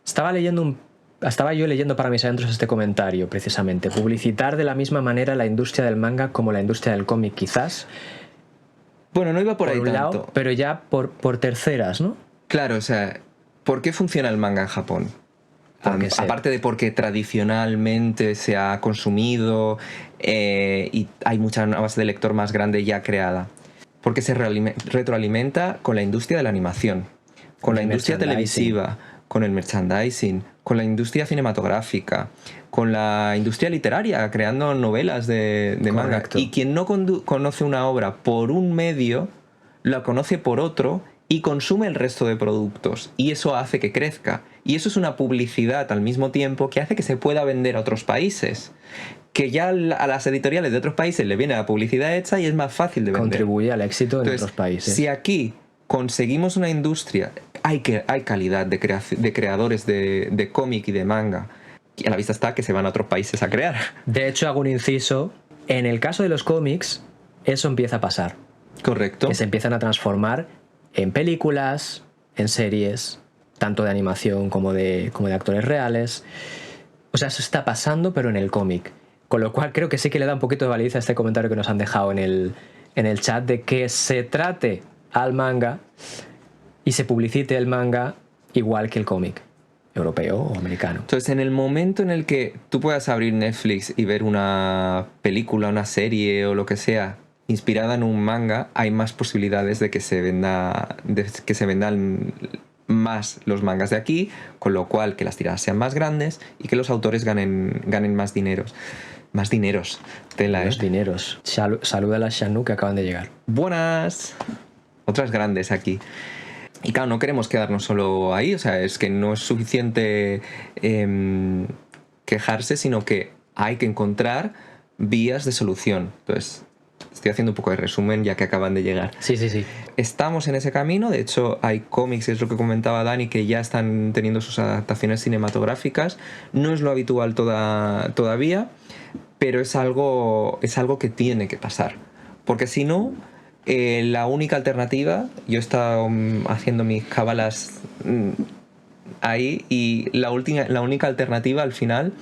Speaker 1: Estaba yo leyendo para mis adentros este comentario, precisamente. Publicitar de la misma manera la industria del manga como la industria del cómic, quizás.
Speaker 2: Bueno, no iba por ahí
Speaker 1: un
Speaker 2: tanto.
Speaker 1: Lado, pero ya por terceras, ¿no?
Speaker 2: Claro, o sea, ¿por qué funciona el manga en Japón? Aparte de porque tradicionalmente se ha consumido y hay mucha base de lector más grande ya creada. Porque se retroalimenta con la industria de la animación, con la industria televisiva, con el merchandising, con la industria cinematográfica, con la industria literaria, creando novelas de manga. Y quien no conoce una obra por un medio, la conoce por otro y consume el resto de productos. Y eso hace que crezca. Y eso es una publicidad al mismo tiempo que hace que se pueda vender a otros países. Que ya a las editoriales de otros países le viene la publicidad hecha y es más fácil de vender.
Speaker 1: Contribuye al éxito en otros países.
Speaker 2: Si aquí conseguimos una industria, hay calidad de creadores de cómic y de manga, y a la vista está que se van a otros países a crear.
Speaker 1: De hecho, hago un inciso. En el caso de los cómics, eso empieza a pasar.
Speaker 2: Correcto.
Speaker 1: Que se empiezan a transformar en películas, en series, tanto de animación como de actores reales. O sea, eso está pasando, pero en el cómic. Con lo cual creo que sí que le da un poquito de validez a este comentario que nos han dejado en el chat, de que se trate al manga y se publicite el manga igual que el cómic europeo o americano.
Speaker 2: Entonces, en el momento en el que tú puedas abrir Netflix y ver una película, una serie o lo que sea inspirada en un manga, hay más posibilidades de que se vendan más los mangas de aquí, con lo cual que las tiradas sean más grandes y que los autores ganen más dinero. Más dineros. Tela,
Speaker 1: Los dineros. Saluda a las Shanu que acaban de llegar.
Speaker 2: Buenas. Otras grandes aquí. Y claro, no queremos quedarnos solo ahí, o sea, es que no es suficiente quejarse, sino que hay que encontrar vías de solución. Entonces, estoy haciendo un poco de resumen ya que acaban de llegar.
Speaker 1: Sí.
Speaker 2: Estamos en ese camino, de hecho hay cómics, es lo que comentaba Dani, que ya están teniendo sus adaptaciones cinematográficas. No es lo habitual todavía, pero es algo que tiene que pasar. Porque si no, la única alternativa, yo he estado haciendo mis cábalas ahí, y la única alternativa al final,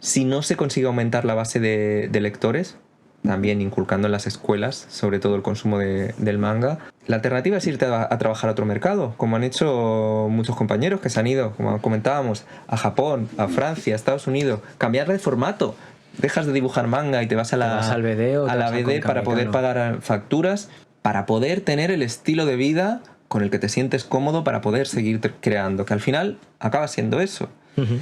Speaker 2: si no se consigue aumentar la base de lectores, también inculcando en las escuelas, sobre todo el consumo del manga, la alternativa es irte a trabajar a otro mercado, como han hecho muchos compañeros que se han ido, como comentábamos, a Japón, a Francia, a Estados Unidos, cambiar de formato. Dejas de dibujar manga y te vas
Speaker 1: al BD o
Speaker 2: a la BD para poder pagar facturas, para poder tener el estilo de vida con el que te sientes cómodo, para poder seguir creando, que al final acaba siendo eso.
Speaker 1: Uh-huh.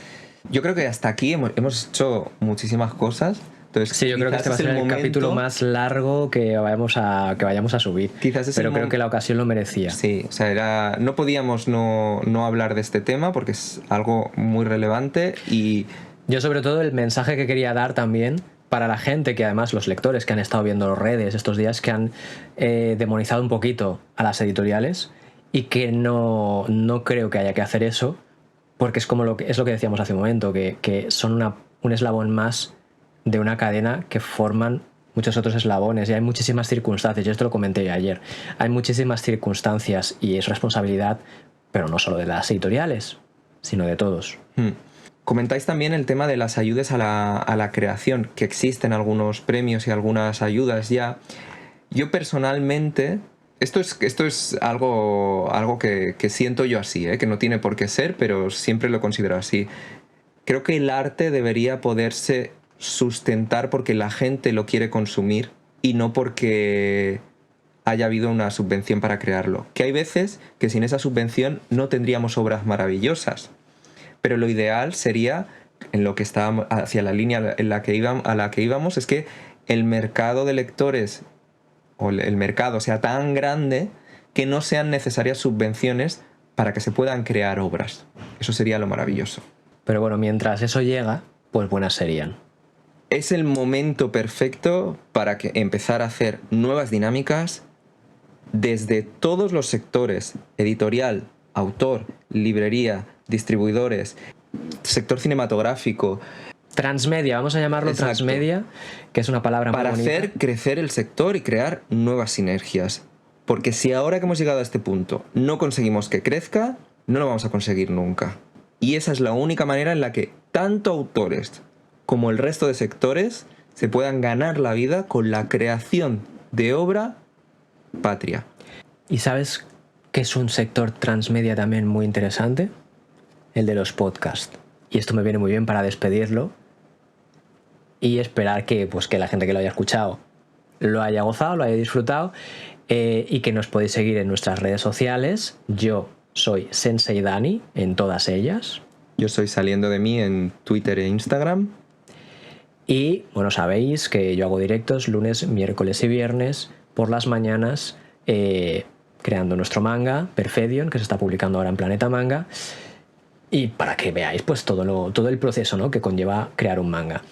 Speaker 2: Yo creo que hasta aquí hemos hecho muchísimas cosas. Entonces,
Speaker 1: sí, yo creo que este va a ser el capítulo más largo que vayamos a subir.
Speaker 2: Quizás
Speaker 1: pero creo que la ocasión lo merecía.
Speaker 2: Sí, o sea, no podíamos no hablar de este tema porque es algo muy relevante. Y
Speaker 1: yo, sobre todo, el mensaje que quería dar también para la gente, que además los lectores que han estado viendo las redes estos días, que han demonizado un poquito a las editoriales, y que no creo que haya que hacer eso, porque es lo que decíamos hace un momento, que son un eslabón más de una cadena que forman muchos otros eslabones, y hay muchísimas circunstancias. Yo esto lo comenté ayer. Hay muchísimas circunstancias y es responsabilidad, pero no solo de las editoriales, sino de todos.
Speaker 2: Comentáis también el tema de las ayudas a la creación, que existen algunos premios y algunas ayudas ya. Yo personalmente, esto es algo que siento yo así, que no tiene por qué ser, pero siempre lo considero así. Creo que el arte debería poderse sustentar porque la gente lo quiere consumir y no porque haya habido una subvención para crearlo. Que hay veces que sin esa subvención no tendríamos obras maravillosas, pero lo ideal sería, en lo que estábamos, hacia la línea a la que íbamos, es que el mercado de lectores o el mercado sea tan grande que no sean necesarias subvenciones para que se puedan crear obras. Eso sería lo maravilloso.
Speaker 1: Pero bueno, mientras eso llega, pues buenas serían.
Speaker 2: Es el momento perfecto para empezar a hacer nuevas dinámicas desde todos los sectores: editorial, autor, librería, distribuidores, sector cinematográfico.
Speaker 1: Transmedia, vamos a llamarlo. Exacto. Transmedia, que es una palabra muy bonita.
Speaker 2: Para hacer crecer el sector y crear nuevas sinergias. Porque si ahora que hemos llegado a este punto no conseguimos que crezca, no lo vamos a conseguir nunca. Y esa es la única manera en la que tanto autores como el resto de sectores se puedan ganar la vida con la creación de obra patria.
Speaker 1: ¿Y sabes qué es un sector transmedia también muy interesante? El de los podcasts. Y esto me viene muy bien para despedirlo y esperar que la gente que lo haya escuchado lo haya gozado, lo haya disfrutado, y que nos podéis seguir en nuestras redes sociales. Yo soy Sensei Dani en todas ellas.
Speaker 2: Yo soy Saliendo de Mí en Twitter e Instagram.
Speaker 1: Y bueno, sabéis que yo hago directos lunes, miércoles y viernes por las mañanas, creando nuestro manga Perfedion, que se está publicando ahora en Planeta Manga, y para que veáis pues todo el proceso, ¿no?, que conlleva crear un manga.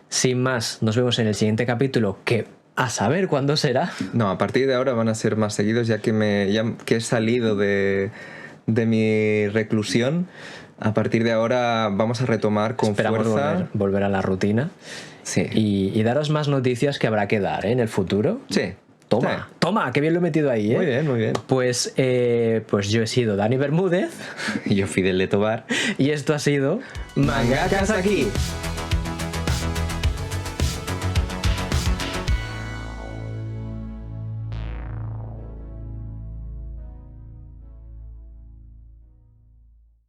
Speaker 1: Sin más, nos vemos en el siguiente capítulo, que a saber cuándo será.
Speaker 2: No, a partir de ahora van a ser más seguidos, ya que he salido de mi reclusión. A partir de ahora vamos a retomar con
Speaker 1: Esperamos
Speaker 2: fuerza.
Speaker 1: Volver a la rutina.
Speaker 2: Sí.
Speaker 1: Y daros más noticias que habrá que dar, en el futuro.
Speaker 2: Sí.
Speaker 1: Toma, que bien lo he metido ahí,
Speaker 2: Muy bien, muy bien.
Speaker 1: Pues yo he sido Dani Bermúdez.
Speaker 2: Y yo Fidel de Tobar.
Speaker 1: Y esto ha sido
Speaker 2: Mangakas aquí.